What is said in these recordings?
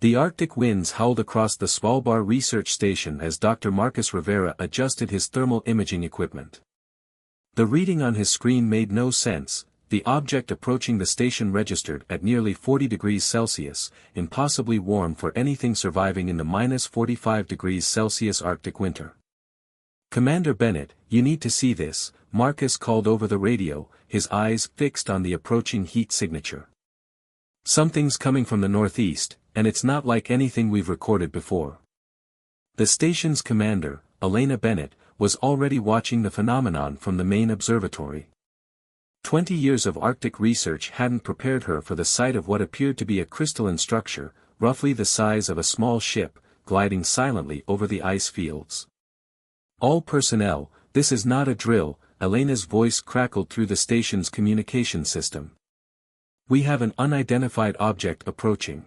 The Arctic winds howled across the Svalbard research station as Dr. Marcus Rivera adjusted his thermal imaging equipment. The reading on his screen made no sense. The object approaching the station registered at nearly 40 degrees Celsius, impossibly warm for anything surviving in the minus 45 degrees Celsius Arctic winter. "Commander Bennett, you need to see this," Marcus called over the radio, his eyes fixed on the approaching heat signature. "Something's coming from the northeast, and it's not like anything we've recorded before." The station's commander, Elena Bennett, was already watching the phenomenon from the main observatory. 20 years of Arctic research hadn't prepared her for the sight of what appeared to be a crystalline structure, roughly the size of a small ship, gliding silently over the ice fields. "All personnel, this is not a drill," Elena's voice crackled through the station's communication system. "We have an unidentified object approaching.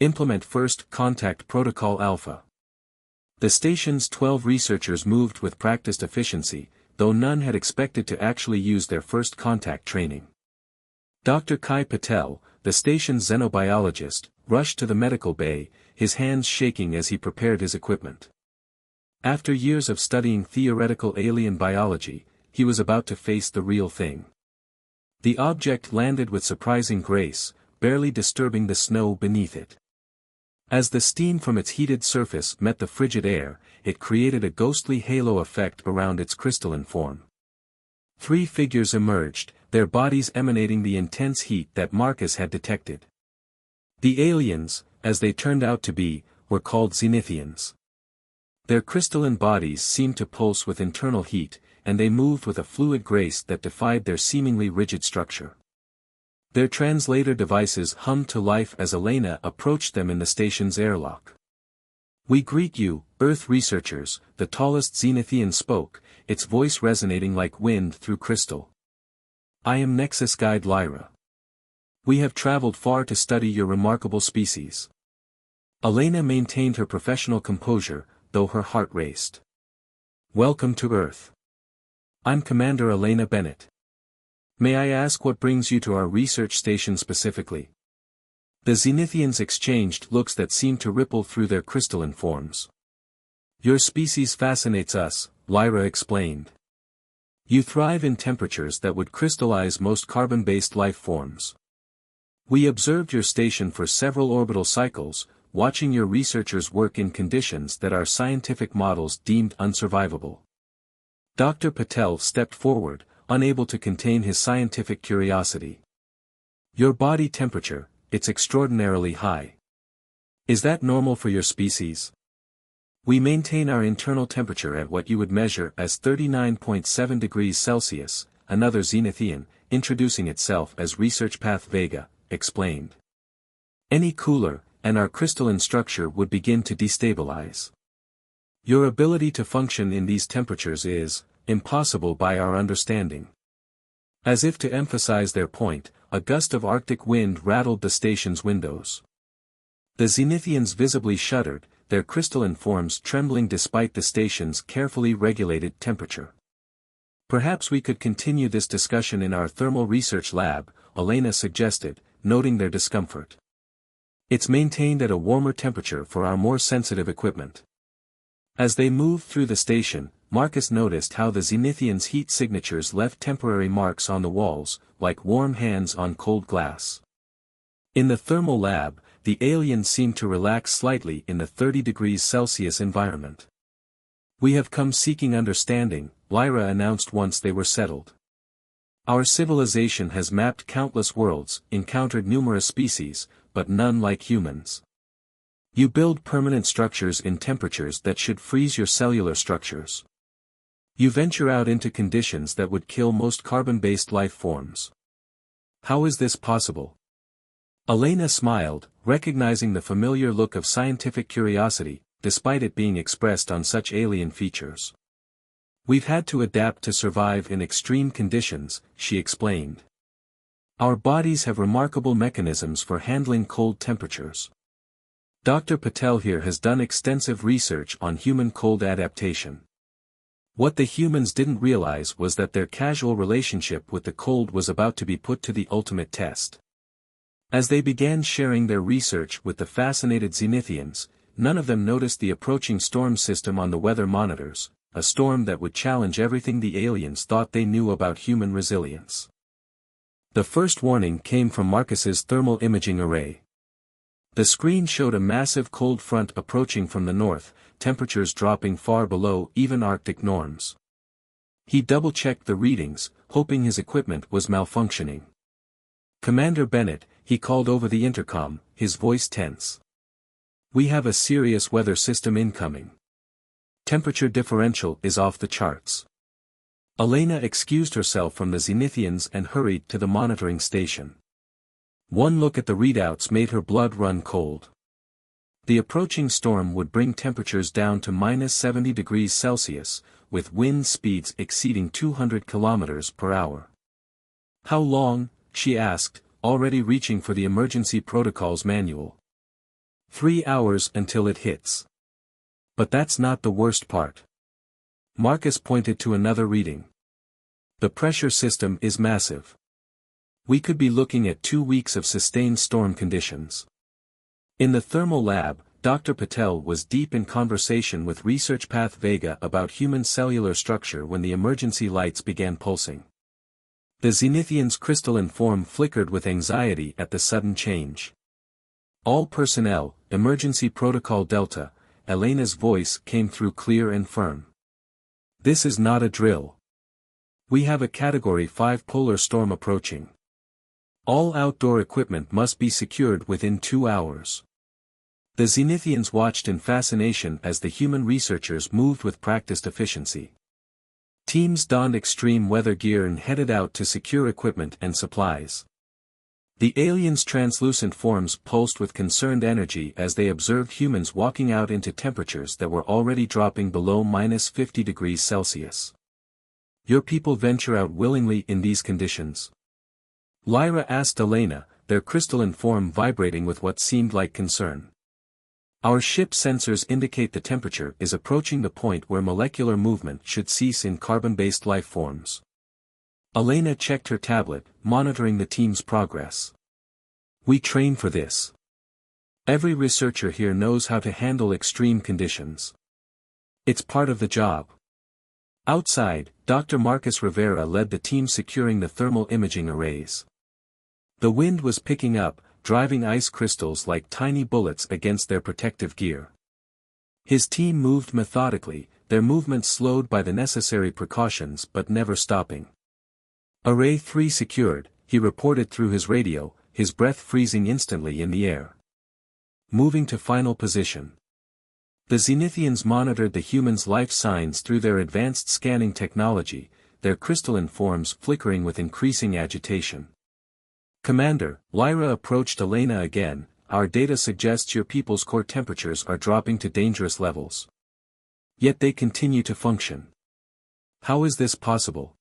Implement First Contact Protocol Alpha." The station's 12 researchers moved with practiced efficiency, though none had expected to actually use their first contact training. Dr. Kai Patel, the station's xenobiologist, rushed to the medical bay, his hands shaking as he prepared his equipment. After years of studying theoretical alien biology, he was about to face the real thing. The object landed with surprising grace, barely disturbing the snow beneath it. As the steam from its heated surface met the frigid air, it created a ghostly halo effect around its crystalline form. 3 figures emerged, their bodies emanating the intense heat that Marcus had detected. The aliens, as they turned out to be, were called Zenithians. Their crystalline bodies seemed to pulse with internal heat, and they moved with a fluid grace that defied their seemingly rigid structure. Their translator devices hummed to life as Elena approached them in the station's airlock. "We greet you, Earth researchers," the tallest Zenithian spoke, its voice resonating like wind through crystal. "I am Nexus Guide Lyra. We have traveled far to study your remarkable species." Elena maintained her professional composure, though her heart raced. "Welcome to Earth. I'm Commander Elena Bennett. May I ask what brings you to our research station specifically?" The Zenithians exchanged looks that seemed to ripple through their crystalline forms. "Your species fascinates us," Lyra explained. "You thrive in temperatures that would crystallize most carbon-based life forms. We observed your station for several orbital cycles, watching your researchers work in conditions that our scientific models deemed unsurvivable." Dr. Patel stepped forward, unable to contain his scientific curiosity. "Your body temperature, it's extraordinarily high. Is that normal for your species?" "We maintain our internal temperature at what you would measure as 39.7 degrees Celsius, another Zenithian, introducing itself as Research Path Vega, explained. "Any cooler, and our crystalline structure would begin to destabilize. Your ability to function in these temperatures is impossible by our understanding." As if to emphasize their point, a gust of Arctic wind rattled the station's windows. The Zenithians visibly shuddered, their crystalline forms trembling despite the station's carefully regulated temperature. "Perhaps we could continue this discussion in our thermal research lab," Elena suggested, noting their discomfort. "It's maintained at a warmer temperature for our more sensitive equipment." As they moved through the station, Marcus noticed how the Zenithians' heat signatures left temporary marks on the walls, like warm hands on cold glass. In the thermal lab, the aliens seemed to relax slightly in the 30 degrees Celsius environment. "We have come seeking understanding," Lyra announced once they were settled. "Our civilization has mapped countless worlds, encountered numerous species, but none like humans. You build permanent structures in temperatures that should freeze your cellular structures. You venture out into conditions that would kill most carbon-based life forms. How is this possible?" Elena smiled, recognizing the familiar look of scientific curiosity, despite it being expressed on such alien features. "We've had to adapt to survive in extreme conditions," she explained. "Our bodies have remarkable mechanisms for handling cold temperatures. Dr. Patel here has done extensive research on human cold adaptation. What the humans didn't realize was that their casual relationship with the cold was about to be put to the ultimate test." As they began sharing their research with the fascinated Zenithians, none of them noticed the approaching storm system on the weather monitors, a storm that would challenge everything the aliens thought they knew about human resilience. The first warning came from Marcus's thermal imaging array. The screen showed a massive cold front approaching from the north, temperatures dropping far below even Arctic norms. He double-checked the readings, hoping his equipment was malfunctioning. "Commander Bennett," he called over the intercom, his voice tense. "We have a serious weather system incoming. Temperature differential is off the charts." Elena excused herself from the Zenithians and hurried to the monitoring station. One look at the readouts made her blood run cold. The approaching storm would bring temperatures down to -70 degrees Celsius, with wind speeds exceeding 200 kilometers per hour. "How long?" she asked, already reaching for the emergency protocols manual. 3 hours until it hits. But that's not the worst part. Marcus pointed to another reading. The pressure system is massive. We could be looking at 2 weeks of sustained storm conditions. In the thermal lab, Dr. Patel was deep in conversation with Research Path Vega about human cellular structure when the emergency lights began pulsing. The Zenithian's crystalline form flickered with anxiety at the sudden change. "All personnel, emergency protocol Delta," Elena's voice came through clear and firm. "This is not a drill. We have a Category 5 polar storm approaching. All outdoor equipment must be secured within 2 hours." The Zenithians watched in fascination as the human researchers moved with practiced efficiency. Teams donned extreme weather gear and headed out to secure equipment and supplies. The aliens' translucent forms pulsed with concerned energy as they observed humans walking out into temperatures that were already dropping below -50 degrees Celsius. "Your people venture out willingly in these conditions?" Lyra asked Elena, their crystalline form vibrating with what seemed like concern. "Our ship sensors indicate the temperature is approaching the point where molecular movement should cease in carbon-based life forms." Elena checked her tablet, monitoring the team's progress. "We train for this. Every researcher here knows how to handle extreme conditions. It's part of the job." Outside, Dr. Marcus Rivera led the team securing the thermal imaging arrays. The wind was picking up, driving ice crystals like tiny bullets against their protective gear. His team moved methodically, their movements slowed by the necessary precautions but never stopping. "Array 3 secured," he reported through his radio, his breath freezing instantly in the air. "Moving to final position." The Zenithians monitored the humans' life signs through their advanced scanning technology, their crystalline forms flickering with increasing agitation. "Commander," Lyra approached Elena again, "our data suggests your people's core temperatures are dropping to dangerous levels. Yet they continue to function. How is this possible?"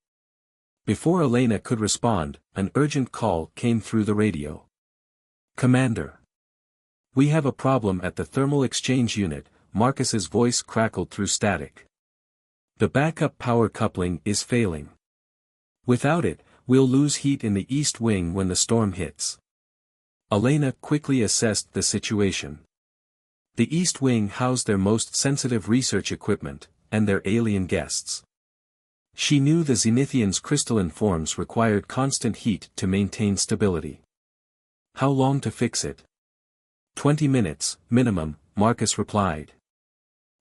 Before Elena could respond, an urgent call came through the radio. "Commander. We have a problem at the thermal exchange unit," Marcus's voice crackled through static. "The backup power coupling is failing. Without it, we'll lose heat in the east wing when the storm hits." Elena quickly assessed the situation. The east wing housed their most sensitive research equipment, and their alien guests. She knew the Zenithians' crystalline forms required constant heat to maintain stability. "How long to fix it?" 20 minutes, minimum, Marcus replied.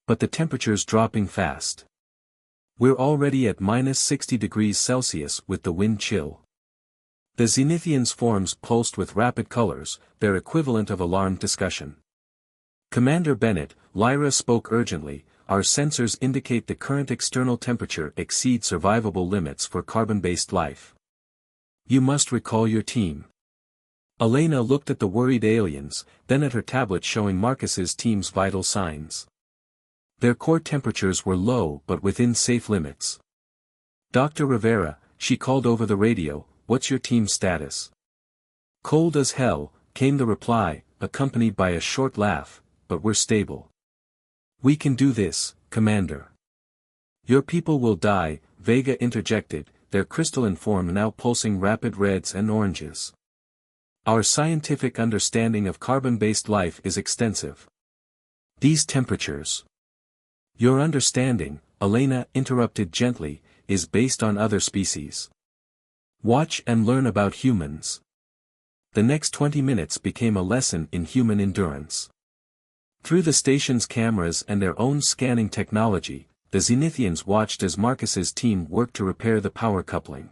"But the temperature's dropping fast. We're already at -60 degrees Celsius with the wind chill." The Zenithians' forms pulsed with rapid colors, their equivalent of alarmed discussion. "Commander Bennett," Lyra spoke urgently, "our sensors indicate the current external temperature exceeds survivable limits for carbon-based life. You must recall your team." Elena looked at the worried aliens, then at her tablet showing Marcus's team's vital signs. Their core temperatures were low but within safe limits. "Dr. Rivera," she called over the radio, "what's your team's status?" "Cold as hell," came the reply, accompanied by a short laugh, "but we're stable." "We can do this, Commander." "Your people will die," Vega interjected, their crystalline form now pulsing rapid reds and oranges. Our scientific understanding of carbon-based life is extensive. These temperatures. Your understanding, Elena interrupted gently, is based on other species. Watch and learn about humans. The next 20 minutes became a lesson in human endurance. Through the station's cameras and their own scanning technology, the Zenithians watched as Marcus's team worked to repair the power coupling.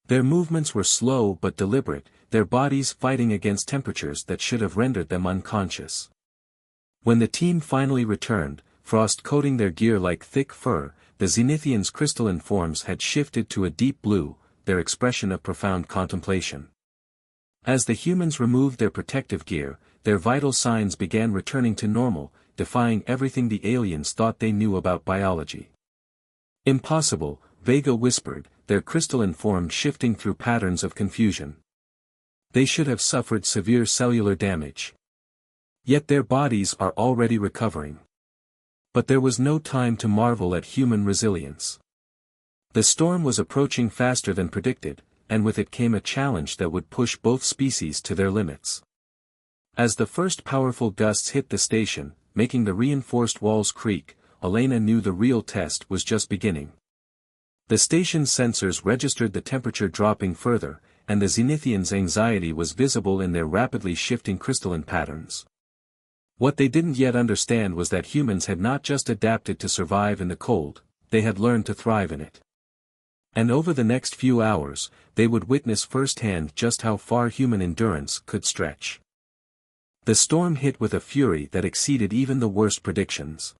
Their movements were slow but deliberate, their bodies fighting against temperatures that should have rendered them unconscious. When the team finally returned, frost coating their gear like thick fur, the Zenithians' crystalline forms had shifted to a deep blue, their expression of profound contemplation. As the humans removed their protective gear, their vital signs began returning to normal, defying everything the aliens thought they knew about biology. Impossible, Vega whispered, their crystalline form shifting through patterns of confusion. They should have suffered severe cellular damage. Yet their bodies are already recovering. But there was no time to marvel at human resilience. The storm was approaching faster than predicted, and with it came a challenge that would push both species to their limits. As the first powerful gusts hit the station, making the reinforced walls creak, Elena knew the real test was just beginning. The station's sensors registered the temperature dropping further, and the Zenithians' anxiety was visible in their rapidly shifting crystalline patterns. What they didn't yet understand was that humans had not just adapted to survive in the cold, they had learned to thrive in it. And over the next few hours, they would witness firsthand just how far human endurance could stretch. The storm hit with a fury that exceeded even the worst predictions.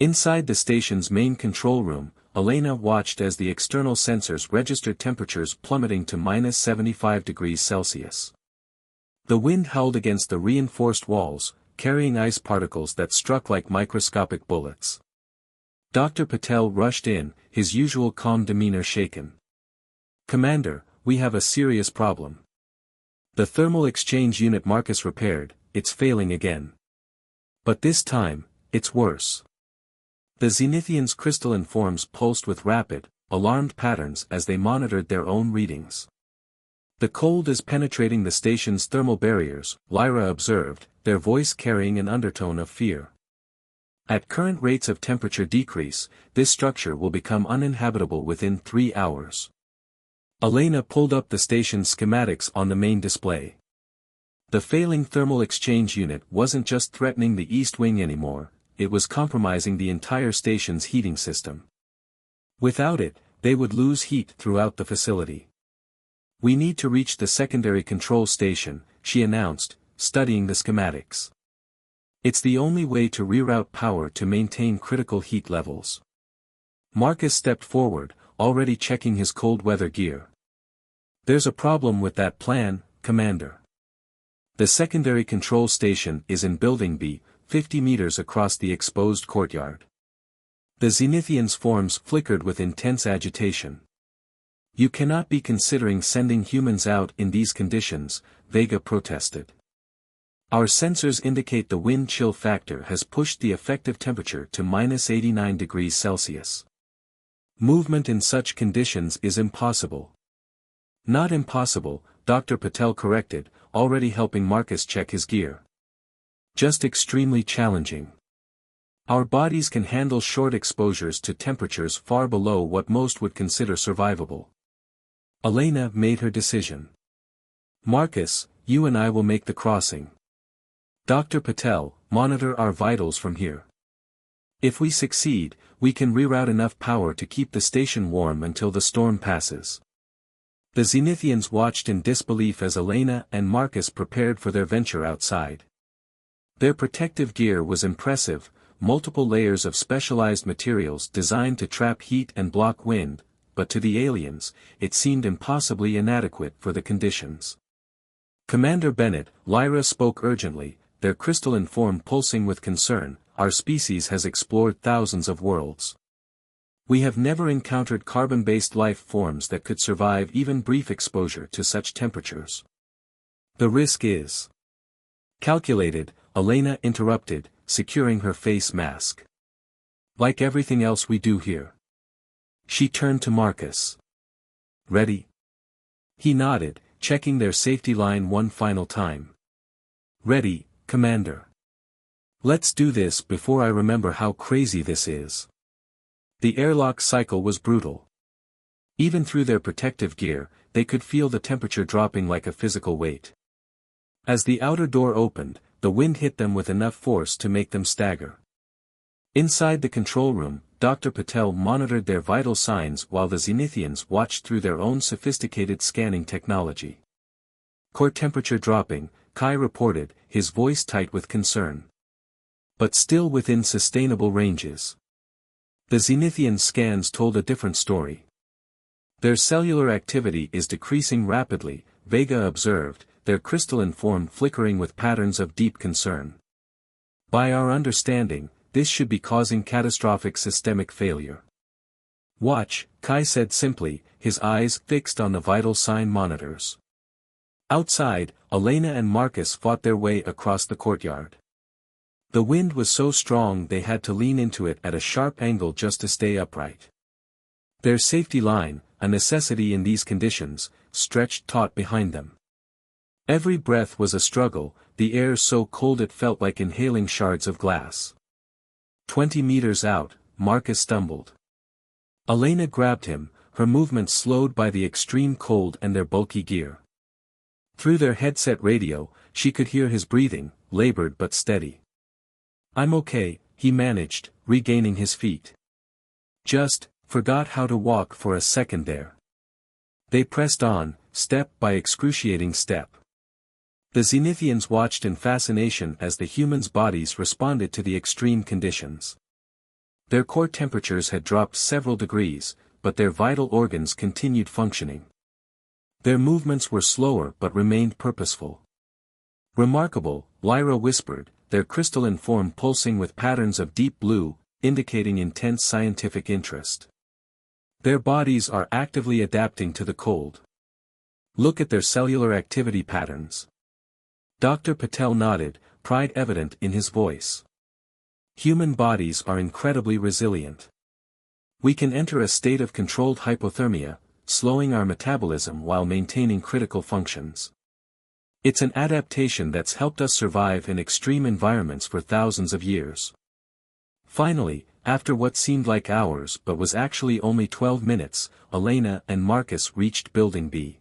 Inside the station's main control room, Elena watched as the external sensors registered temperatures plummeting to -75 degrees Celsius. The wind howled against the reinforced walls, carrying ice particles that struck like microscopic bullets. Dr. Patel rushed in, his usual calm demeanor shaken. "Commander, we have a serious problem. The thermal exchange unit Marcus repaired, it's failing again. But this time, it's worse." The Zenithians' crystalline forms pulsed with rapid, alarmed patterns as they monitored their own readings. "The cold is penetrating the station's thermal barriers," Lyra observed, their voice carrying an undertone of fear. "At current rates of temperature decrease, this structure will become uninhabitable within 3 hours." Elena pulled up the station's schematics on the main display. The failing thermal exchange unit wasn't just threatening the East Wing anymore, it was compromising the entire station's heating system. Without it, they would lose heat throughout the facility. "We need to reach the secondary control station," she announced, studying the schematics. "It's the only way to reroute power to maintain critical heat levels." Marcus stepped forward, already checking his cold weather gear. "There's a problem with that plan, Commander. The secondary control station is in Building B, 50 meters across the exposed courtyard." The Zenithians' forms flickered with intense agitation. "You cannot be considering sending humans out in these conditions," Vega protested. "Our sensors indicate the wind chill factor has pushed the effective temperature to -89 degrees Celsius. Movement in such conditions is impossible." "Not impossible," Dr. Patel corrected, already helping Marcus check his gear. "Just extremely challenging. Our bodies can handle short exposures to temperatures far below what most would consider survivable." Elena made her decision. "Marcus, you and I will make the crossing. Dr. Patel, monitor our vitals from here. If we succeed, we can reroute enough power to keep the station warm until the storm passes." The Zenithians watched in disbelief as Elena and Marcus prepared for their venture outside. Their protective gear was impressive, multiple layers of specialized materials designed to trap heat and block wind, but to the aliens, it seemed impossibly inadequate for the conditions. "Commander Bennett," Lyra spoke urgently, their crystalline form pulsing with concern, "our species has explored thousands of worlds. We have never encountered carbon-based life forms that could survive even brief exposure to such temperatures. The risk is calculated," Elena interrupted, securing her face mask. "Like everything else we do here." She turned to Marcus. "Ready?" He nodded, checking their safety line one final time. "Ready, Commander. Let's do this before I remember how crazy this is." The airlock cycle was brutal. Even through their protective gear, they could feel the temperature dropping like a physical weight. As the outer door opened, the wind hit them with enough force to make them stagger. Inside the control room, Dr. Patel monitored their vital signs while the Zenithians watched through their own sophisticated scanning technology. "Core temperature dropping," Kai reported, his voice tight with concern. "But still within sustainable ranges." The Zenithian scans told a different story. "Their cellular activity is decreasing rapidly," Vega observed, their crystalline form flickering with patterns of deep concern. "By our understanding, this should be causing catastrophic systemic failure." "Watch," Kai said simply, his eyes fixed on the vital sign monitors. Outside, Elena and Marcus fought their way across the courtyard. The wind was so strong they had to lean into it at a sharp angle just to stay upright. Their safety line, a necessity in these conditions, stretched taut behind them. Every breath was a struggle, the air so cold it felt like inhaling shards of glass. 20 meters out, Marcus stumbled. Elena grabbed him, her movements slowed by the extreme cold and their bulky gear. Through their headset radio, she could hear his breathing, labored but steady. "I'm okay," he managed, regaining his feet. "Just forgot how to walk for a second there." They pressed on, step by excruciating step. The Zenithians watched in fascination as the humans' bodies responded to the extreme conditions. Their core temperatures had dropped several degrees, but their vital organs continued functioning. Their movements were slower but remained purposeful. "Remarkable," Lyra whispered, their crystalline form pulsing with patterns of deep blue, indicating intense scientific interest. "Their bodies are actively adapting to the cold. Look at their cellular activity patterns." Dr. Patel nodded, pride evident in his voice. "Human bodies are incredibly resilient. We can enter a state of controlled hypothermia, slowing our metabolism while maintaining critical functions. It's an adaptation that's helped us survive in extreme environments for thousands of years." Finally, after what seemed like hours but was actually only 12 minutes, Elena and Marcus reached Building B.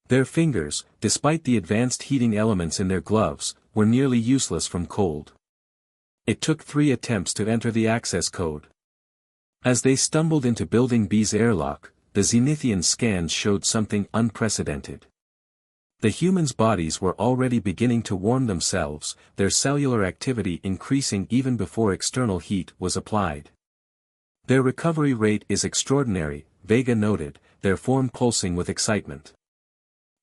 Their fingers, despite the advanced heating elements in their gloves, were nearly useless from cold. It took 3 attempts to enter the access code. As they stumbled into Building B's airlock, the Zenithian scans showed something unprecedented. The humans' bodies were already beginning to warm themselves, their cellular activity increasing even before external heat was applied. "Their recovery rate is extraordinary," Vega noted, their form pulsing with excitement.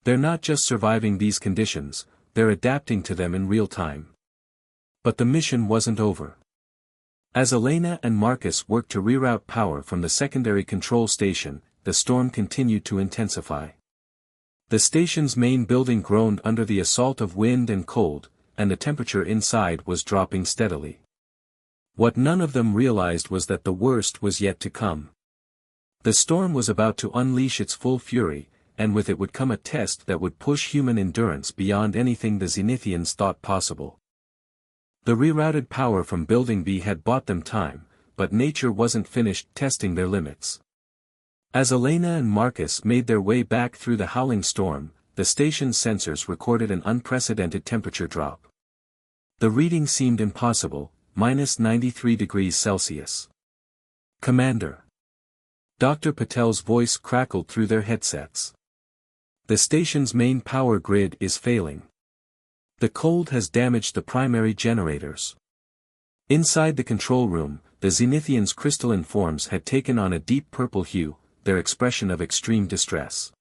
"They're not just surviving these conditions, they're adapting to them in real time." But the mission wasn't over. As Elena and Marcus worked to reroute power from the secondary control station, the storm continued to intensify. The station's main building groaned under the assault of wind and cold, and the temperature inside was dropping steadily. What none of them realized was that the worst was yet to come. The storm was about to unleash its full fury, and with it would come a test that would push human endurance beyond anything the Zenithians thought possible. The rerouted power from Building B had bought them time, but nature wasn't finished testing their limits. As Elena and Marcus made their way back through the howling storm, the station's sensors recorded an unprecedented temperature drop. The reading seemed impossible, -93 degrees Celsius. "Commander." Dr. Patel's voice crackled through their headsets. "The station's main power grid is failing. The cold has damaged the primary generators." Inside the control room, the Zenithians' crystalline forms had taken on a deep purple hue, their expression of extreme distress.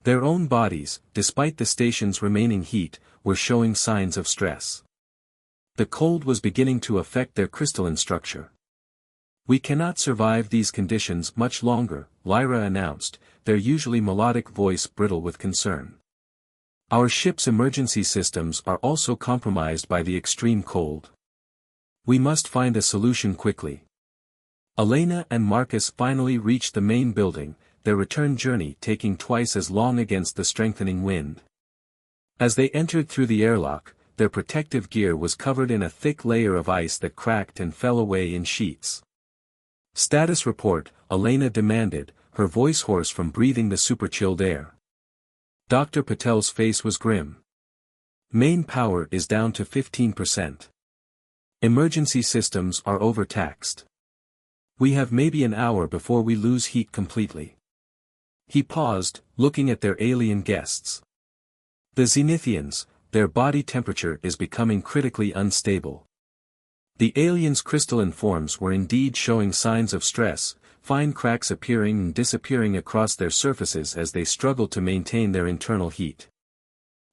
Their own bodies, despite the station's remaining heat, were showing signs of stress. The cold was beginning to affect their crystalline structure. "We cannot survive these conditions much longer," Lyra announced, their usually melodic voice brittle with concern. "Our ship's emergency systems are also compromised by the extreme cold. We must find a solution quickly." Elena and Marcus finally reached the main building, their return journey taking twice as long against the strengthening wind. As they entered through the airlock, their protective gear was covered in a thick layer of ice that cracked and fell away in sheets. "Status report," Elena demanded, her voice hoarse from breathing the super-chilled air. Dr. Patel's face was grim. "Main power is down to 15%. Emergency systems are overtaxed. We have maybe an hour before we lose heat completely." He paused, looking at their alien guests. "The Zenithians, their body temperature is becoming critically unstable." The aliens' crystalline forms were indeed showing signs of stress, fine cracks appearing and disappearing across their surfaces as they struggled to maintain their internal heat.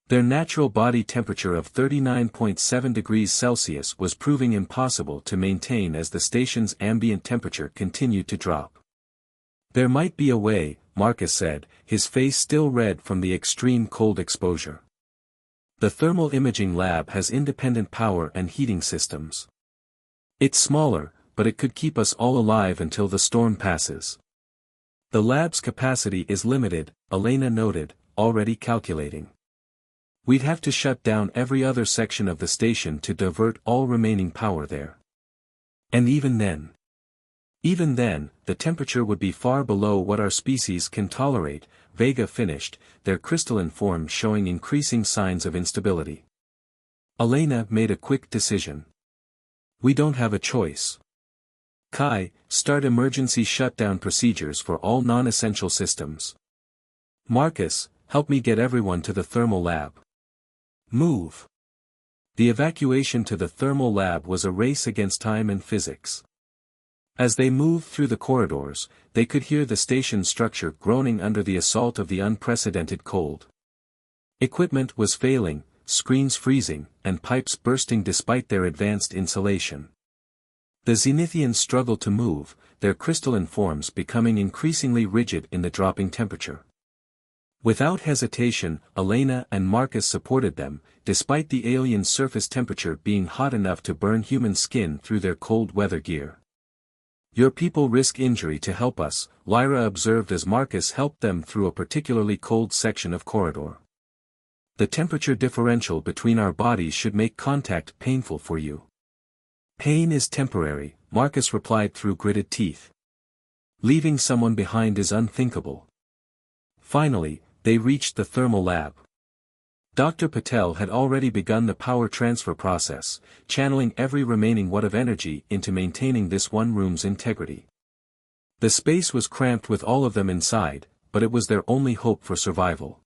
Their natural body temperature of 39.7 degrees Celsius was proving impossible to maintain as the station's ambient temperature continued to drop. "There might be a way," Marcus said, his face still red from the extreme cold exposure. "The thermal imaging lab has independent power and heating systems. It's smaller, but it could keep us all alive until the storm passes." "The lab's capacity is limited," Elena noted, already calculating. "We'd have to shut down every other section of the station to divert all remaining power there. And even then, the temperature would be far below what our species can tolerate," Vega finished, their crystalline form showing increasing signs of instability. Elena made a quick decision. "We don't have a choice. Kai, start emergency shutdown procedures for all non-essential systems. Marcus, help me get everyone to the thermal lab. Move." The evacuation to the thermal lab was a race against time and physics. As they moved through the corridors, they could hear the station structure groaning under the assault of the unprecedented cold. Equipment was failing, screens freezing, and pipes bursting despite their advanced insulation. The Zenithians struggled to move, their crystalline forms becoming increasingly rigid in the dropping temperature. Without hesitation, Elena and Marcus supported them, despite the alien surface temperature being hot enough to burn human skin through their cold weather gear. "Your people risk injury to help us," Lyra observed as Marcus helped them through a particularly cold section of corridor. "The temperature differential between our bodies should make contact painful for you." "Pain is temporary," Marcus replied through gritted teeth. "Leaving someone behind is unthinkable." Finally, they reached the thermal lab. Dr. Patel had already begun the power transfer process, channeling every remaining watt of energy into maintaining this one room's integrity. The space was cramped with all of them inside, but it was their only hope for survival.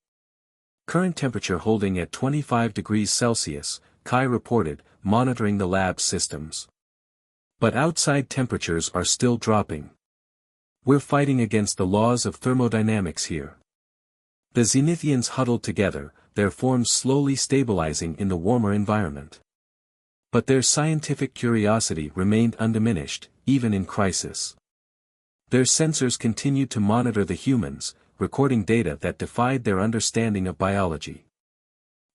"Current temperature holding at 25 degrees Celsius, Kai reported, monitoring the lab's systems. "But outside temperatures are still dropping. We're fighting against the laws of thermodynamics here." The Zenithians huddled together, their forms slowly stabilizing in the warmer environment. But their scientific curiosity remained undiminished, even in crisis. Their sensors continued to monitor the humans, recording data that defied their understanding of biology.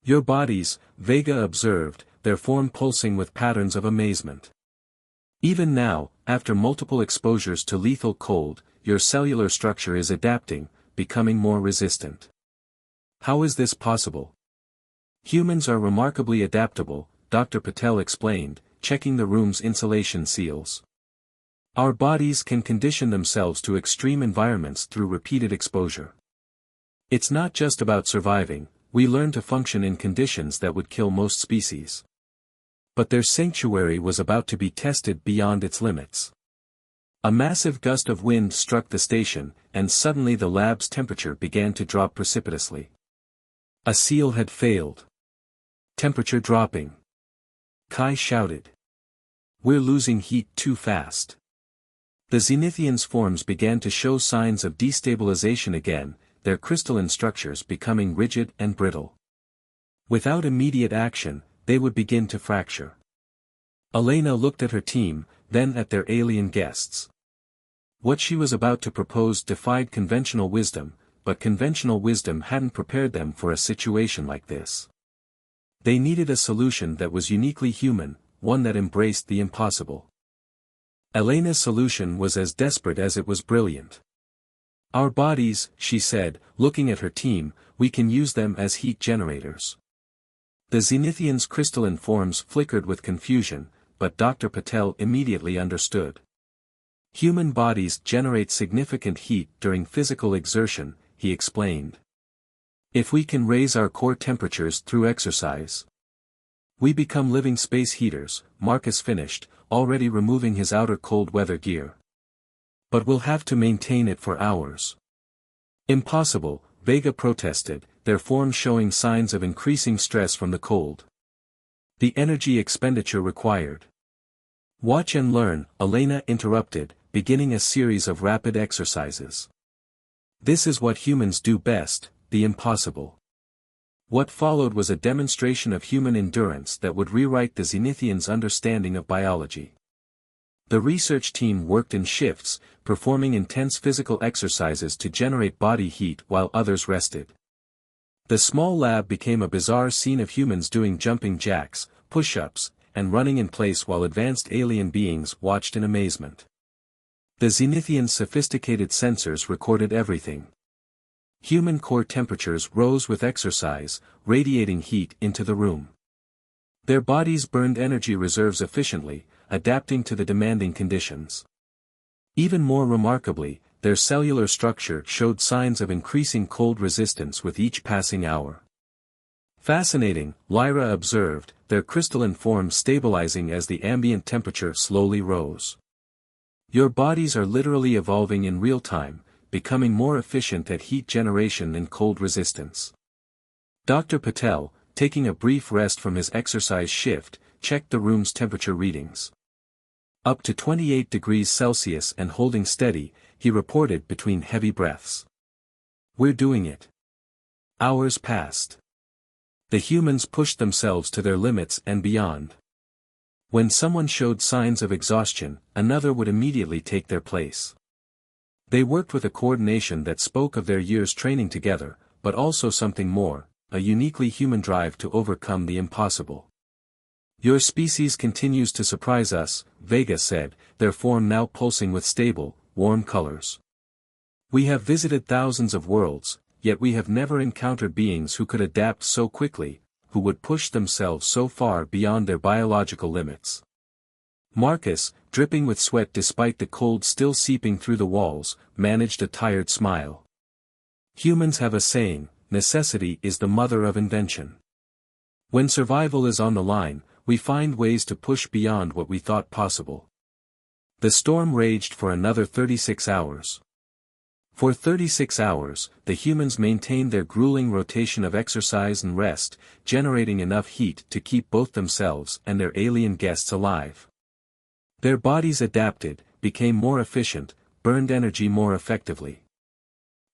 "Your bodies," Vega observed, their form pulsing with patterns of amazement. "Even now, after multiple exposures to lethal cold, your cellular structure is adapting, becoming more resistant. How is this possible?" "Humans are remarkably adaptable," Dr. Patel explained, checking the room's insulation seals. "Our bodies can condition themselves to extreme environments through repeated exposure. It's not just about surviving, we learn to function in conditions that would kill most species." But their sanctuary was about to be tested beyond its limits. A massive gust of wind struck the station, and suddenly the lab's temperature began to drop precipitously. A seal had failed. "Temperature dropping," Kai shouted. "We're losing heat too fast." The Zenithians' forms began to show signs of destabilization again, their crystalline structures becoming rigid and brittle. Without immediate action, they would begin to fracture. Elena looked at her team, then at their alien guests. What she was about to propose defied conventional wisdom, but conventional wisdom hadn't prepared them for a situation like this. They needed a solution that was uniquely human, one that embraced the impossible. Elena's solution was as desperate as it was brilliant. Our bodies, she said, looking at her team, we can use them as heat generators. The Zenithian's crystalline forms flickered with confusion, but Dr. Patel immediately understood. Human bodies generate significant heat during physical exertion, he explained. If we can raise our core temperatures through exercise, we become living space heaters, Marcus finished, already removing his outer cold weather gear. But we'll have to maintain it for hours. Impossible, Vega protested, their forms showing signs of increasing stress from the cold. The energy expenditure required. Watch and learn, Elena interrupted, beginning a series of rapid exercises. This is what humans do best, the impossible. What followed was a demonstration of human endurance that would rewrite the Zenithians' understanding of biology. The research team worked in shifts, performing intense physical exercises to generate body heat while others rested. The small lab became a bizarre scene of humans doing jumping jacks, push-ups, and running in place while advanced alien beings watched in amazement. The Zenithians' sophisticated sensors recorded everything. Human core temperatures rose with exercise, radiating heat into the room. Their bodies burned energy reserves efficiently, adapting to the demanding conditions. Even more remarkably, their cellular structure showed signs of increasing cold resistance with each passing hour. Fascinating, Lyra observed, their crystalline forms stabilizing as the ambient temperature slowly rose. Your bodies are literally evolving in real time, becoming more efficient at heat generation and cold resistance. Dr. Patel, taking a brief rest from his exercise shift, checked the room's temperature readings. Up to 28 degrees Celsius and holding steady, he reported between heavy breaths. We're doing it. Hours passed. The humans pushed themselves to their limits and beyond. When someone showed signs of exhaustion, another would immediately take their place. They worked with a coordination that spoke of their years training together, but also something more, a uniquely human drive to overcome the impossible. Your species continues to surprise us, Vega said, their form now pulsing with stable, warm colors. We have visited thousands of worlds, yet we have never encountered beings who could adapt so quickly, who would push themselves so far beyond their biological limits. Marcus, dripping with sweat despite the cold still seeping through the walls, managed a tired smile. Humans have a saying, necessity is the mother of invention. When survival is on the line, we find ways to push beyond what we thought possible. The storm raged for another 36 hours. For 36 hours, the humans maintained their grueling rotation of exercise and rest, generating enough heat to keep both themselves and their alien guests alive. Their bodies adapted, became more efficient, burned energy more effectively.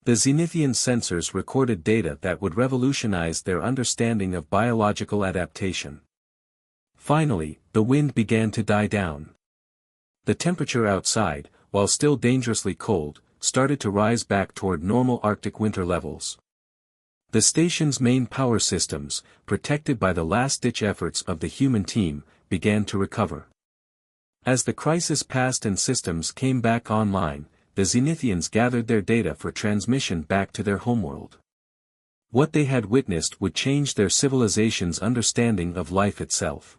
The Zenithian sensors recorded data that would revolutionize their understanding of biological adaptation. Finally, the wind began to die down. The temperature outside, while still dangerously cold, started to rise back toward normal Arctic winter levels. The station's main power systems, protected by the last-ditch efforts of the human team, began to recover. As the crisis passed and systems came back online, the Zenithians gathered their data for transmission back to their homeworld. What they had witnessed would change their civilization's understanding of life itself.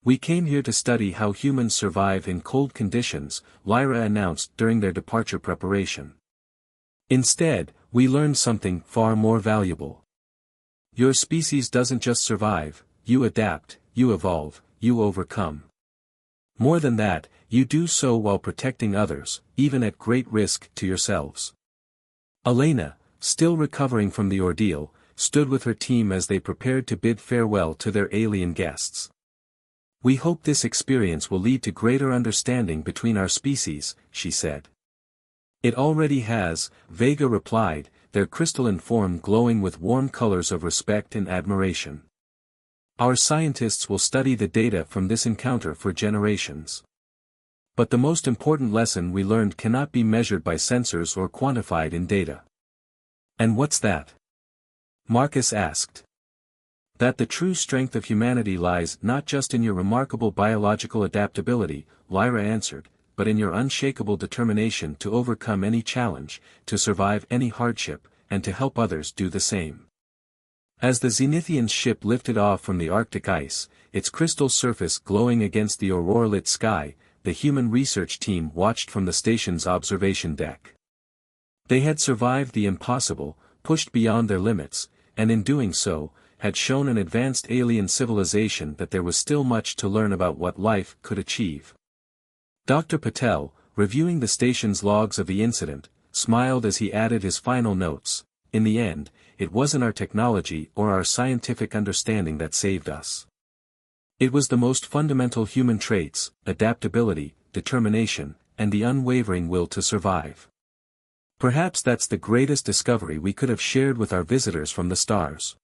We came here to study how humans survive in cold conditions, Lyra announced during their departure preparation. Instead, we learned something far more valuable. Your species doesn't just survive, you adapt, you evolve, you overcome. More than that, you do so while protecting others, even at great risk to yourselves. Elena, still recovering from the ordeal, stood with her team as they prepared to bid farewell to their alien guests. We hope this experience will lead to greater understanding between our species, she said. It already has, Vega replied, their crystalline form glowing with warm colors of respect and admiration. Our scientists will study the data from this encounter for generations. But the most important lesson we learned cannot be measured by sensors or quantified in data. And what's that? Marcus asked. That the true strength of humanity lies not just in your remarkable biological adaptability, Lyra answered, but in your unshakable determination to overcome any challenge, to survive any hardship, and to help others do the same. As the Zenithian's ship lifted off from the Arctic ice, its crystal surface glowing against the aurora-lit sky, the human research team watched from the station's observation deck. They had survived the impossible, pushed beyond their limits, and in doing so, had shown an advanced alien civilization that there was still much to learn about what life could achieve. Dr. Patel, reviewing the station's logs of the incident, smiled as he added his final notes. In the end, it wasn't our technology or our scientific understanding that saved us. It was the most fundamental human traits, adaptability, determination, and the unwavering will to survive. Perhaps that's the greatest discovery we could have shared with our visitors from the stars.